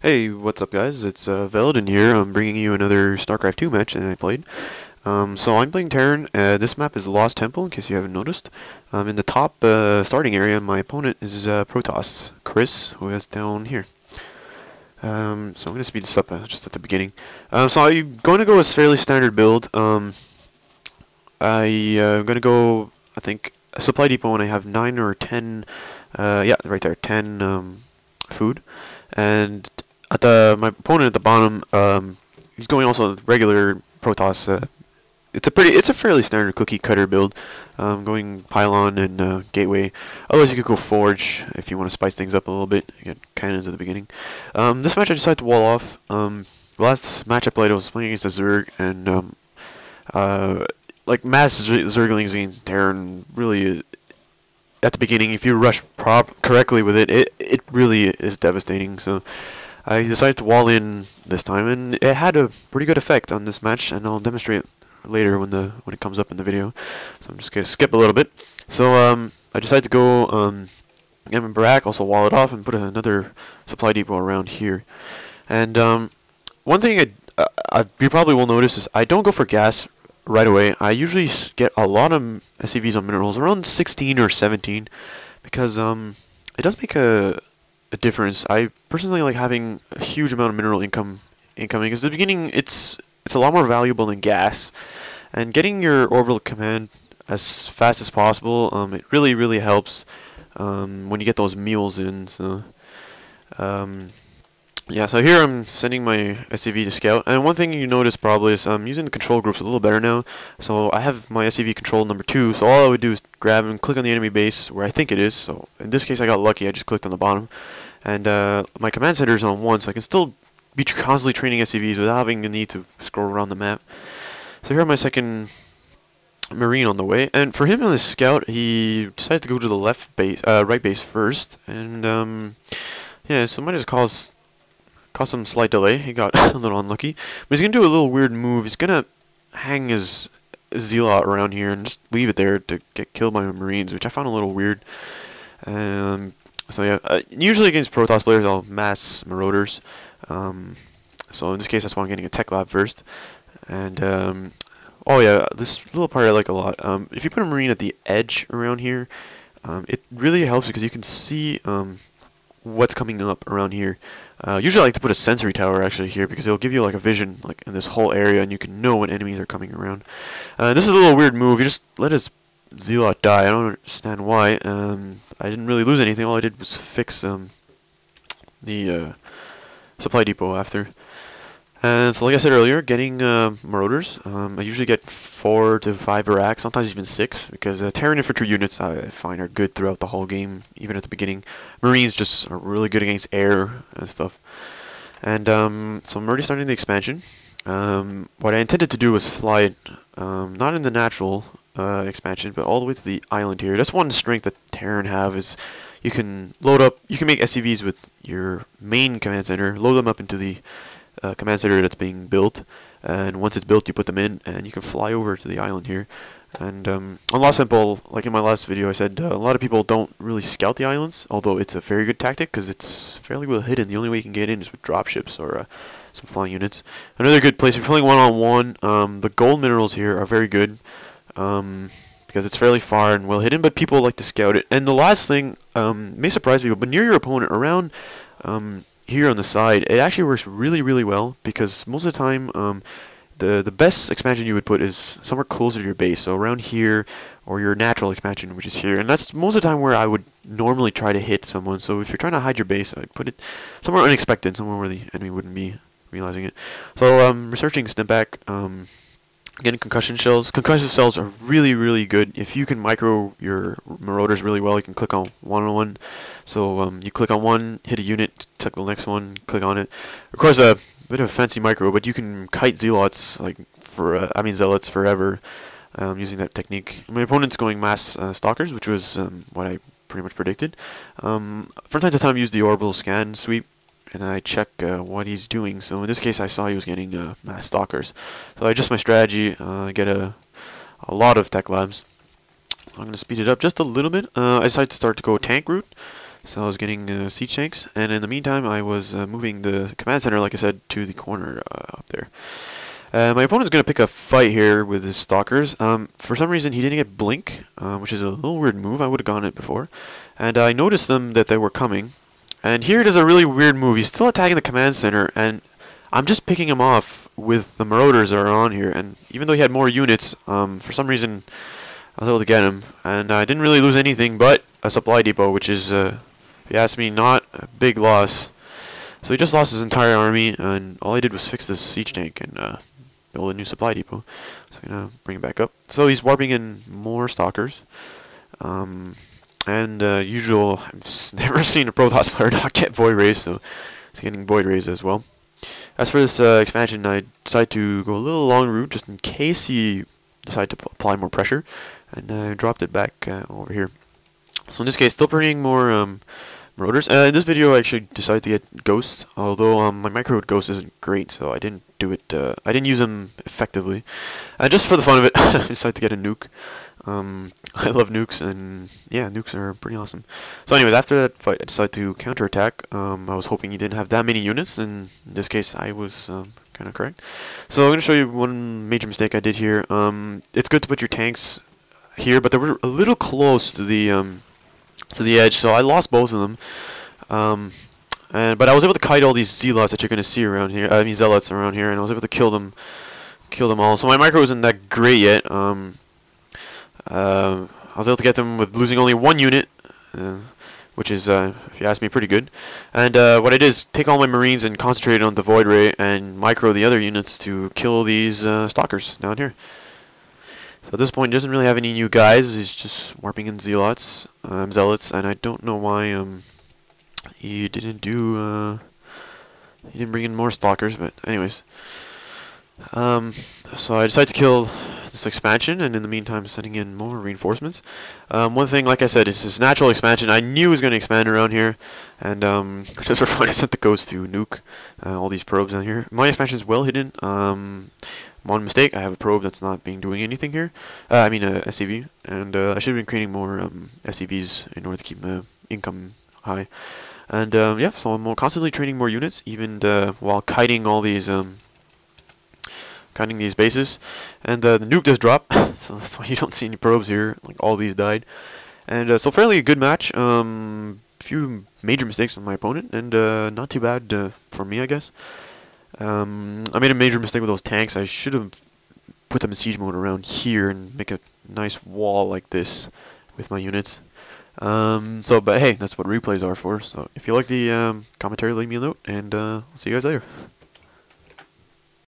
Hey, what's up guys? It's Velladin here. I'm bringing you another Starcraft 2 match that I played. So I'm playing Terran. This map is Lost Temple, in case you haven't noticed. In the top starting area, my opponent is Protoss, Chris, who is down here. So I'm going to speed this up just at the beginning. So I'm going to go with fairly standard build. I'm going to go, I think, a supply depot when I have 9 or 10, yeah, right there, 10 food. And my opponent at the bottom, he's going also regular Protoss. It's a fairly standard cookie cutter build, going pylon and gateway. Otherwise, you could go forge if you want to spice things up a little bit. You get cannons at the beginning. This match I decided to wall off. The last match I played, I was playing against a Zerg, and like mass Zerglings against Terran really. At the beginning, if you rush correctly with it, it really is devastating. So I decided to wall in this time, and it had a pretty good effect on this match, and I'll demonstrate later when it comes up in the video. So I'm just gonna skip a little bit. So I decided to go get my Barak, also wall it off, and put another supply depot around here. And one thing you probably will notice is I don't go for gas right away. I usually get a lot of SCVs on minerals, around 16 or 17, because it does make a difference. I personally like having a huge amount of mineral incoming, because at the beginning it's a lot more valuable than gas, and getting your orbital command as fast as possible, it really helps when you get those meals in. So yeah, so here I'm sending my SCV to scout, and one thing you notice probably is I'm using the control groups a little better now. So I have my SCV control number 2, so all I would do is grab and click on the enemy base where I think it is. So in this case I got lucky, I just clicked on the bottom. And my command center is on 1, so I can still be constantly training SCVs without having the need to scroll around the map. So here are my second Marine on the way, and for him on the scout, he decided to go to the right base first, and yeah, so might just cause some slight delay. He got a little unlucky. But he's going to do a little weird move. He's going to hang his Zealot around here and just leave it there to get killed by Marines, which I found a little weird. So yeah, usually against Protoss players, I'll mass Marauders. So in this case, that's why I'm getting a Tech Lab first. And oh yeah, this little part I like a lot. If you put a Marine at the edge around here, it really helps because you can see what's coming up around here. Usually I like to put a sensory tower actually here because it'll give you like a vision like in this whole area, and you can know when enemies are coming around. This is a little weird move. You just let his Zealot die. I don't understand why. I didn't really lose anything. All I did was fix the supply depot after. And so like I said earlier, getting Marauders, I usually get 4 to 5 Barracks, sometimes even 6, because Terran infantry units I find are good throughout the whole game, even at the beginning. Marines just are really good against air and stuff. And so I'm already starting the expansion. What I intended to do was fly it, not in the natural expansion, but all the way to the island here. That's one strength that Terran have is you can load up, you can make SCVs with your main command center, load them up into the command center that's being built, and once it's built you put them in and you can fly over to the island here. And on Lost Temple, like in my last video I said, a lot of people don't really scout the islands, although it's a very good tactic because it's fairly well hidden. The only way you can get in is with dropships or some flying units. Another good place, if you're playing one-on-one, the gold minerals here are very good because it's fairly far and well hidden, but people like to scout it. And the last thing may surprise people, but near your opponent, around here on the side, it actually works really well, because most of the time the best expansion you would put is somewhere closer to your base, so around here, or your natural expansion, which is here, and that's most of the time where I would normally try to hit someone. So if you're trying to hide your base, I'd put it somewhere unexpected, somewhere where the enemy wouldn't be realizing it. So researching snipback, getting concussion shells. Concussion shells are really good. If you can micro your Marauders really well, you can click on one. So you click on one, hit a unit, click the next one, click on it. Of course, a bit of a fancy micro, but you can kite Zealots like Zealots forever using that technique. My opponent's going mass Stalkers, which was what I pretty much predicted. From time to time, I use the orbital scan sweep, and I check what he's doing. So in this case, I saw he was getting mass Stalkers. So I adjust my strategy, get a lot of Tech Labs. I'm going to speed it up just a little bit. I decided to start to go tank route. So I was getting siege tanks, and in the meantime I was moving the command center, like I said, to the corner up there. My opponent's going to pick a fight here with his stalkers. For some reason he didn't get blink, which is a little weird move. I would have gone it before. And I noticed them that they were coming. And here it is a really weird move. He's still attacking the command center, and I'm just picking him off with the marauders that are on here. And even though he had more units, for some reason I was able to get him. And I didn't really lose anything but a supply depot, which is, if you ask me, not a big loss. So he just lost his entire army, and all I did was fix this siege tank and build a new supply depot. So I'm gonna bring it back up. So he's warping in more stalkers. Usual, I've never seen a Protoss player not get void rays, so he's getting void rays as well. As for this expansion, I decided to go a little long route just in case he decided to apply more pressure, and I dropped it back over here. So in this case, still bringing more marauders. In this video, I actually decided to get ghosts, although my micro ghost isn't great, so I didn't do it. I didn't use them effectively. Just for the fun of it, I decided to get a nuke. I love nukes, and yeah, nukes are pretty awesome. So anyways, after that fight, I decided to counterattack. I was hoping he didn't have that many units, and in this case, I was kind of correct. So I'm going to show you one major mistake I did here. It's good to put your tanks here, but they were a little close to the edge, so I lost both of them. But I was able to kite all these zealots that you're going to see around here. I mean zealots around here, and I was able to kill them all. So my micro wasn't that great yet. I was able to get them with losing only one unit, which is, if you ask me, pretty good. And what I did is take all my marines and concentrate on the void ray and micro the other units to kill these stalkers down here. So at this point, he doesn't really have any new guys. He's just warping in zealots, zealots, and I don't know why he didn't bring in more stalkers. But anyways, so I decided to kill this expansion, and in the meantime sending in more reinforcements. One thing, like I said, is this natural expansion. I knew it was going to expand around here, and just for fun I sent the ghost to nuke all these probes down here. My expansion is well hidden. One mistake, I have a probe that's not doing anything here. I mean a SCV, and I should have been creating more SCVs in order to keep my income high. And yeah, so I'm constantly training more units, even while kiting all these bases, and the nuke does drop, so that's why you don't see any probes here. Like all these died, and so fairly a good match. Few major mistakes on my opponent, and not too bad for me, I guess. I made a major mistake with those tanks. I should have put them in siege mode around here and make a nice wall like this with my units. But hey, that's what replays are for. So if you like the commentary, leave me a note, and I'll see you guys later.